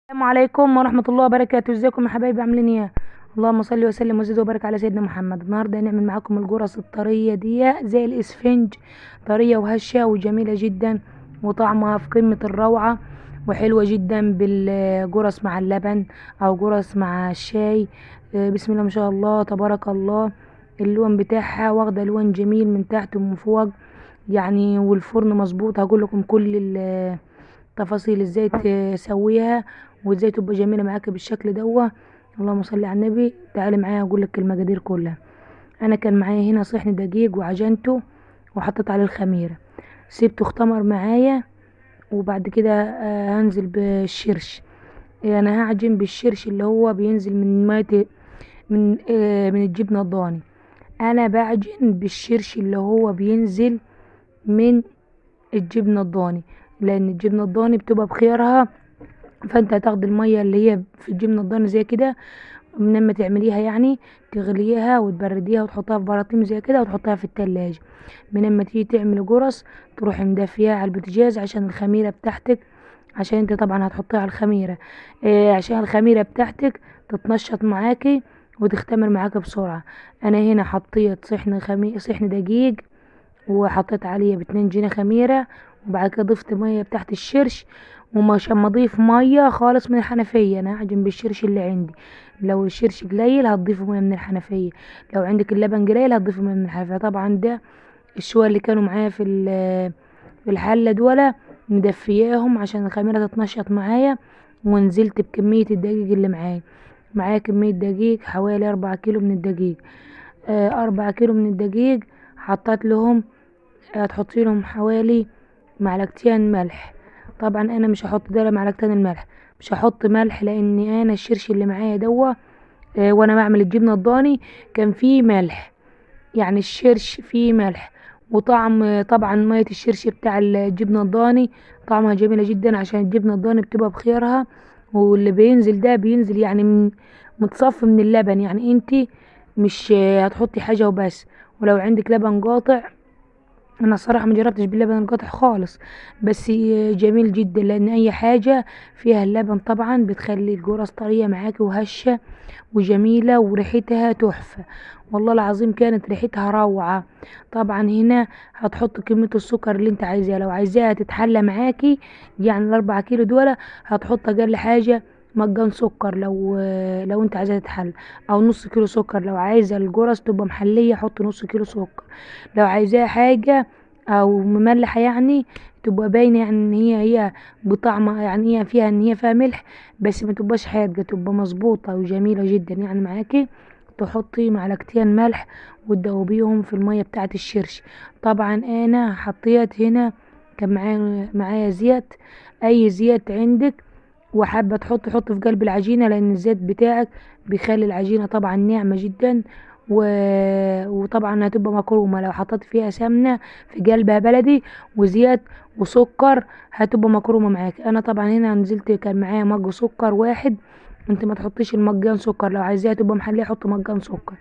السلام عليكم ورحمة الله وبركاته. ازيكم يا حبايبي؟ عاملين ايه؟ اللهم صل وسلم وزد وبارك على سيدنا محمد. النهارده هنعمل معاكم الجرس الطرية دي زي الاسفنج، طرية وهشة وجميلة جدا وطعمها في قمة الروعة وحلوة جدا بالجرس مع اللبن او جرس مع الشاي. بسم الله ما شاء الله تبارك الله. اللون بتاعها واخدة لون جميل من تحت ومن فوق يعني، والفرن مظبوط. هقول لكم كل تفاصيل ازاي تسويها وازاي تبقى جميله معاك بالشكل دوه. اللهم صل على النبي. تعالي معايا اقول لك المقادير كلها. انا كان معايا هنا صحن دقيق وعجنته وحطيت عليه الخميره، سيبته اختمر معايا. وبعد كده هنزل بالشرش. انا هعجن بالشرش اللي هو بينزل من ميه، من الجبنه الضاني. انا بعجن بالشرش اللي هو بينزل من الجبنه الضاني، لان الجبنه الضاني بتبقى بخيارها. فانت هتاخد الميه اللي هي في الجبنه الضاني زي كده، من لما تعمليها يعني تغليها وتبرديها وتحطها في براطيم زي كده وتحطها في التلاجة. من لما تيجي تعمل جرس تروحي مدفيها على البوتاجاز عشان الخميره بتاعتك، عشان انت طبعا هتحطيها على الخميره، عشان الخميره بتاعتك تتنشط معاكي وتختمر معاكي بسرعه. انا هنا حطيت صحن دقيق، وحطيت عليه ب2 جنيه خميرة. وبعد كده ضفت مية بتاعت الشرش، ومش اما اضيف مية خالص من الحنفية. انا هعجن بالشرش اللي عندي. لو الشرش قليل هتضيفوا مية من الحنفية، لو عندك اللبن قليل هتضيفوا مية من الحنفية. طبعا ده الشوية اللي كانوا معايا في الحلة دول مدفياهم عشان الخميرة تتنشط معايا. ونزلت بكمية الدقيق اللي معايا كمية دقيق حوالي 4 كيلو من الدقيق. 4 كيلو من الدقيق حطيت لهم، هتحطي لهم حوالي معلقتين ملح. طبعا انا مش هحط ده معلقتين الملح، مش هحط ملح لان انا الشرش اللي معايا دوا وانا بعمل الجبنه الضاني كان فيه ملح، يعني الشرش فيه ملح. وطعم طبعا ميه الشرش بتاع الجبنه الضاني طعمها جميله جدا، عشان الجبنه الضاني بتبقى بخيارها. واللي بينزل ده بينزل يعني من متصفي من اللبن، يعني انتي مش هتحطي حاجه وبس. ولو عندك لبن قاطع، انا الصراحه ما جربتش باللبن القاطع خالص، بس جميل جدا لان اي حاجه فيها اللبن طبعا بتخلي الجرس طريه معاكي وهشه وجميله وريحتها تحفه. والله العظيم كانت ريحتها روعه. طبعا هنا هتحط كميه السكر اللي انت عايزاها، لو عايزاها تتحلى معاكي يعني ال4 كيلو دول هتحط اقل حاجه مجان سكر. لو انت عايزاها تتحلى، او نص كيلو سكر. لو عايزه الجرس تبقى محليه حط نص كيلو سكر. لو عايزاها حاجة او مملحة يعني تبقى باينة يعني ان هي بطعمها، يعني هي فيها ان هي فيها ملح بس ما تبقاش حادقة، تبقى مظبوطة وجميلة جدا يعني معاكي. تحطي معلقتين ملح وتدوبيهم في المية بتاعة الشرش. طبعا انا حطيت هنا، كان معايا زيت، اي زيت عندك وحابة حط في قلب العجينة، لان الزيت بتاعك بيخلي العجينة طبعا ناعمة جدا. و... وطبعا هتبقى مكرومة. لو حطيت فيها سمنة في قلبها بلدي وزيت وسكر هتبقى مكرومة معاك. انا طبعا هنا نزلت كان معايا مج سكر واحد. انت ما تحطيش المجان سكر، لو عايزاها تبقى محلية حط مجان سكر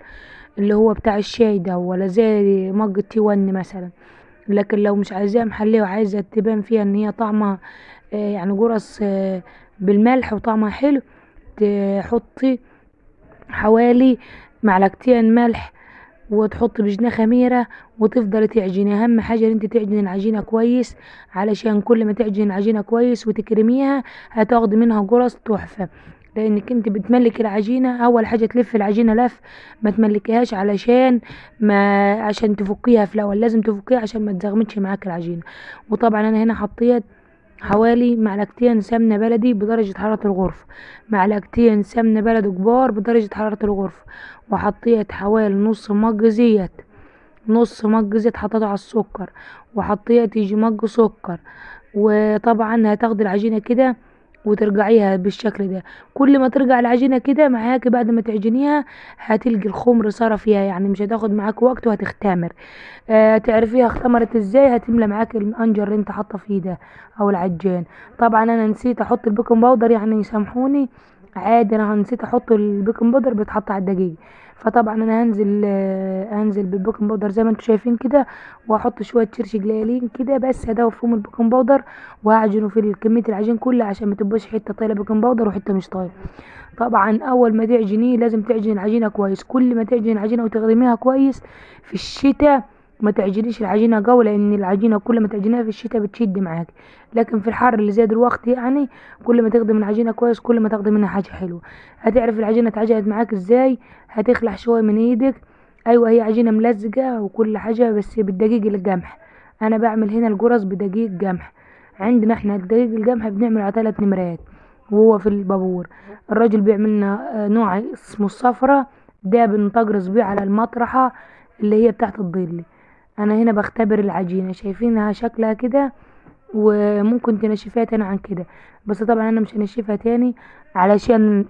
اللي هو بتاع الشاي ده، ولا زي مج تي 1 مثلا. لكن لو مش عايزاها محلية وعايزة تبان فيها ان هي طعمها يعني جرس بالملح وطعمها حلو، تحطي حوالي معلقتين ملح وتحط بجنيه خميرة وتفضلي تعجني. اهم حاجة ان انت تعجني العجينة كويس، علشان كل ما تعجني العجينة كويس وتكرميها هتاخدي منها جرس تحفة. لانك انت بتملك العجينة، اول حاجة تلف العجينة لف، ما تملكيهاش علشان ما عشان تفكيها في الاول، لازم تفكيها عشان ما تزغمتش معاك العجينة. وطبعا انا هنا حطيت حوالي معلقتين سمنة بلدي بدرجة حرارة الغرفة، معلقتين سمنة بلدي كبار بدرجة حرارة الغرفة. وحطيت حوالي نص مج زيت حطيته على السكر، وحطيت يجي مج سكر. وطبعا هتاخدي العجينة كده وترجعيها بالشكل ده. كل ما ترجع العجينة كده معاكي بعد ما تعجنيها هتلقي الخمر صار فيها، يعني مش هتاخد معاك وقت وهتختمر. تعرفيها اختمرت ازاي؟ هتملى معاك الانجر اللي انت حاطه فيه ده او العجان. طبعا انا نسيت احط البيكنج باودر، يعني يسامحوني عادي انا نسيت احط البيكنج باودر بيتحط على الدقيق. فطبعا انا هنزل بالبيكنج باودر زي ما انتم شايفين كده، واحط شويه شرش قليلين كده بس هدوب فيهم البيكنج باودر، وهعجنه في كميه العجين كلها عشان ما تبقاش حته طايله بيكنج باودر وحته مش طايله. طبعا اول ما تعجنيه لازم تعجن العجينه كويس، كل ما تعجن العجينه وتخدميها كويس. في الشتاء ما تعجنيش العجينه قوي، لان العجينه كل ما تعجنيها في الشتاء بتشد معاك، لكن في الحر اللي زي دلوقتي يعني كل ما تخدم العجينه كويس كل ما تاخدي منها حاجه حلوه. هتعرف العجينه اتعجنت معاك ازاي؟ هتخلع شويه من ايدك. ايوه هي عجينه ملزقه وكل حاجه بس بالدقيق القمح. انا بعمل هنا الجرس بدقيق قمح. عندنا احنا الدقيق القمح بنعمل على 3 نمرات وهو في البابور. الراجل بيعملنا نوع اسمه الصفرة، ده بنطقرص بيه على المطرحة اللي هي بتاعت الظل. انا هنا بختبر العجينة، شايفينها شكلها كده، وممكن تنشفيها تاني عن كده، بس طبعا انا مش هنشفها تاني علشان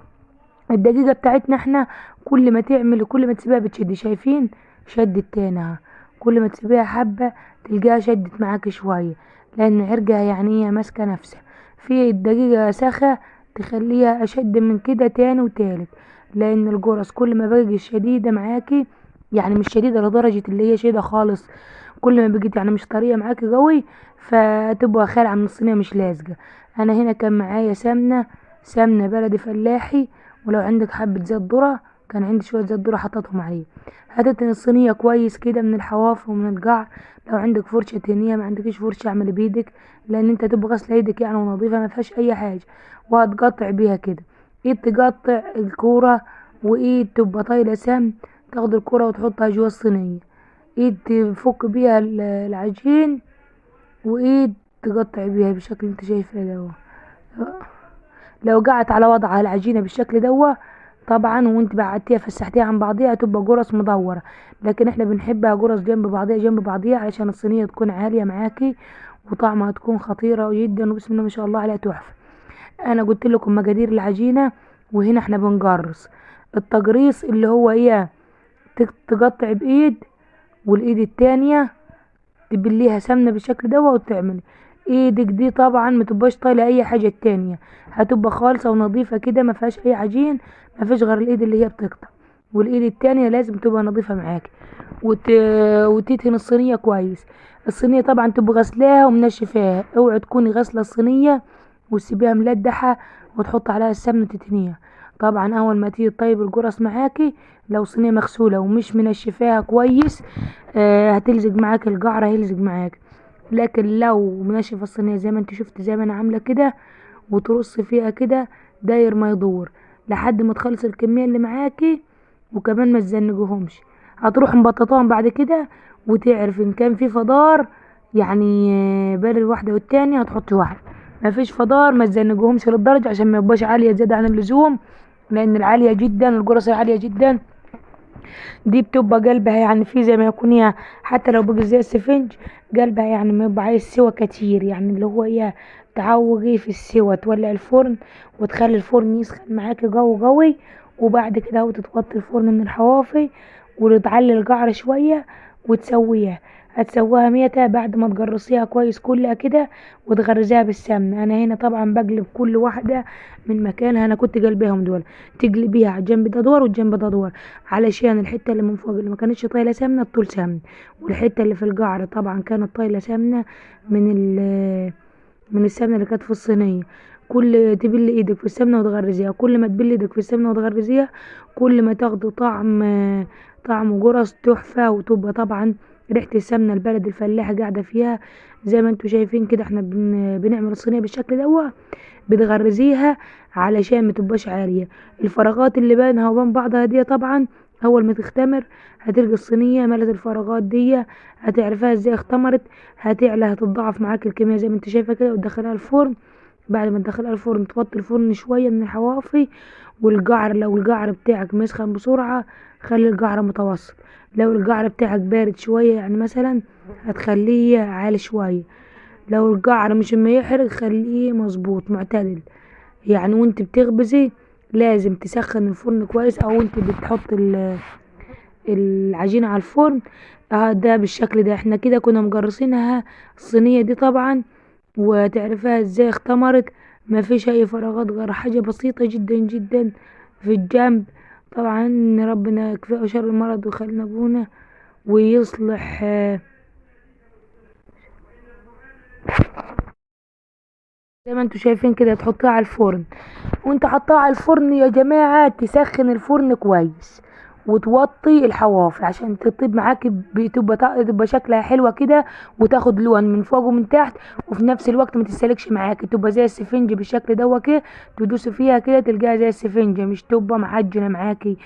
الدقيقة بتاعتنا احنا كل ما تعمل وكل ما تسيبها بتشد. شايفين شدت تاني اهي. كل ما تسيبيها حبة تلقاها شدت معاك شوية، لان عرقها يعني هي ماسكة نفسها. في الدقيقة سخة تخليها اشد من كده تاني وتالت، لان الجرس كل ما بقت شديدة معاكي، يعني مش شديدة لدرجة اللي هي شديدة خالص، كل ما بقت يعني مش طرية معاكي قوي فتبقى خالعة من الصينية مش لازقة. انا هنا كان معايا سمنة بلدي فلاحي، ولو عندك حبة زيت ذرة، كان عندي شوية زيت ذرة حطيتهم عليه. هتتني الصينية كويس كده من الحواف ومن القعر. لو عندك فرشة تانية، ما عندكش فرشة اعملي بايدك، لان انت تبقى غاسلة ايدك يعني ونظيفة ما فيهاش اي حاجة، وهتقطع بيها كده. ايد تقطع الكورة، وايد تبقى طايلة سمن تاخد الكورة وتحطها جوا الصينية. ايد تفك بيها العجين، وايد تقطع بيها بالشكل اللي انت شايفاه ده. لو قعدت على وضعها العجينة بالشكل ده طبعا وانت بعدتيها فسحتيها عن بعضيها تبقى جرس مدورة، لكن احنا بنحبها جرس جنب بعضيها جنب بعضيها علشان الصينية تكون عالية معاكي وطعمها تكون خطيرة جدا وبسم الله ما شاء الله عليها تحفة. انا قلت لكم مقادير العجينة، وهنا احنا بنجرس. التجريس اللي هو ايه؟ تقطع بايد، والايد التانية تبليها سمنة بالشكل ده وتعملي. ايدك دي طبعا متبقاش طايله اي حاجه التانية، هتبقى خالصة ونظيفة كده ما فيهاش اي عجين، ما فيش غير الايد اللي هي بتقطع، والايد التانية لازم تبقى نظيفة معاكي. وت... وتدهن الصينية كويس. الصينية طبعا تبقى غسلاها ومنشفاها، اوعي تكوني غاسلة الصينية وتسيبيها ملدحة وتحط عليها السمنة تتنيها. طبعا اول ما تيجي تطيب الجرس معاكي، لو صينية مغسولة ومش منشفاها كويس هتلزق معاك القعر، هيلزق معاك. لكن لو منشف الصينية زي ما انت شفت زي ما انا عاملة كده، وترص فيها كده داير ما يدور لحد ما تخلص الكمية اللي معاكي، وكمان ما تزنجهمش. هتروح مبططاهم بعد كده وتعرف ان كان في فضار، يعني بين الواحدة والتانية هتحط واحد، ما فيش فضار ما تزنجهمش للدرجة عشان ما يبقاش عالية زيادة عن اللزوم، لان العالية جدا القرص العالية جدا دي بتبقى قلبها يعني في زي ما يكون هي، حتى لو بقى زي السفنج قلبها يعني ما يبقى عايز سوا كتير، يعني اللي هو ايه، تعوجي في السوا تولع الفرن وتخلي الفرن يسخن معاكي قوي قوي، وبعد كده هو تتوطي الفرن من الحوافي وتعلي القعر شوية وتسويها. هتسويها ميتة بعد ما تجرسيها كويس كلها كده وتغرزيها بالسمنة. انا هنا طبعا بقلب كل واحدة من مكانها، انا كنت قلبيهم دول تقلبيها على الجنب ده دور والجنب ده دور، علشان الحته اللي من فوق اللي ما كانتش طايله سمنه تطول سمنه، والحته اللي في القعر طبعا كانت طايله سمنه من من السمنه اللي كانت في الصينيه. كل تبل ايدك في السمنه وتغرزيها، كل ما تبل ايدك في السمنه وتغرزيها كل ما تاخدي طعم جرس تحفه، وتبقى طبعا ريحه السمنه البلد الفلاحه قاعده فيها زي ما انتوا شايفين كده. احنا بنعمل الصينيه بالشكل ده، بتغرزيها علشان ما تبقاش عالية. الفراغات اللي بينها وبين بعضها دي طبعا اول ما تختمر هتلقى الصينية ملت الفراغات دي، هتعرفها ازاي اختمرت. هتعلى هتتضاعف معاك الكمية زي ما انت شايفة كده وتدخلها الفرن. بعد ما تدخلها الفرن توطي الفرن شوية من الحوافي، والقعر لو القعر بتاعك مسخن بسرعة خلي القعر متوسط، لو القعر بتاعك بارد شوية يعني مثلا هتخليه عالي شوية، لو القعر مش ما يحرق خليه مظبوط معتدل. يعني وانت بتخبزي لازم تسخن الفرن كويس، او انت بتحط العجينة على الفرن. ده بالشكل ده احنا كده كنا مجرسينها الصينية دي طبعا، وتعرفها ازاي اختمرت ما فيش اي فراغات غير حاجة بسيطة جدا جدا في الجنب. طبعا ربنا يكفيه شر المرض ويخلينا ابونا ويصلح. زي ما انتوا شايفين كده تحطها على الفرن، وانت حطها على الفرن يا جماعة تسخن الفرن كويس وتوطي الحواف عشان تطيب معاك، تبقى شكلها حلوة كده وتاخد لون من فوق ومن تحت، وفي نفس الوقت ما تستهلكش معاك، تبقى زي السفنج بالشكل ده كده. تدوس فيها كده تلقاها زي السفنجة، مش تبقى معجنة معاكي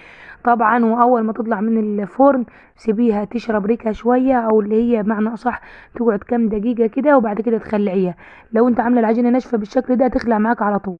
طبعا. واول ما تطلع من الفرن سيبيها تشرب ريكها شوية، او اللي هي معنى اصح تقعد كام دقيقة كده، وبعد كده تخلعيها. لو انت عاملة العجينة ناشفة بالشكل ده تخلع معاك على طول.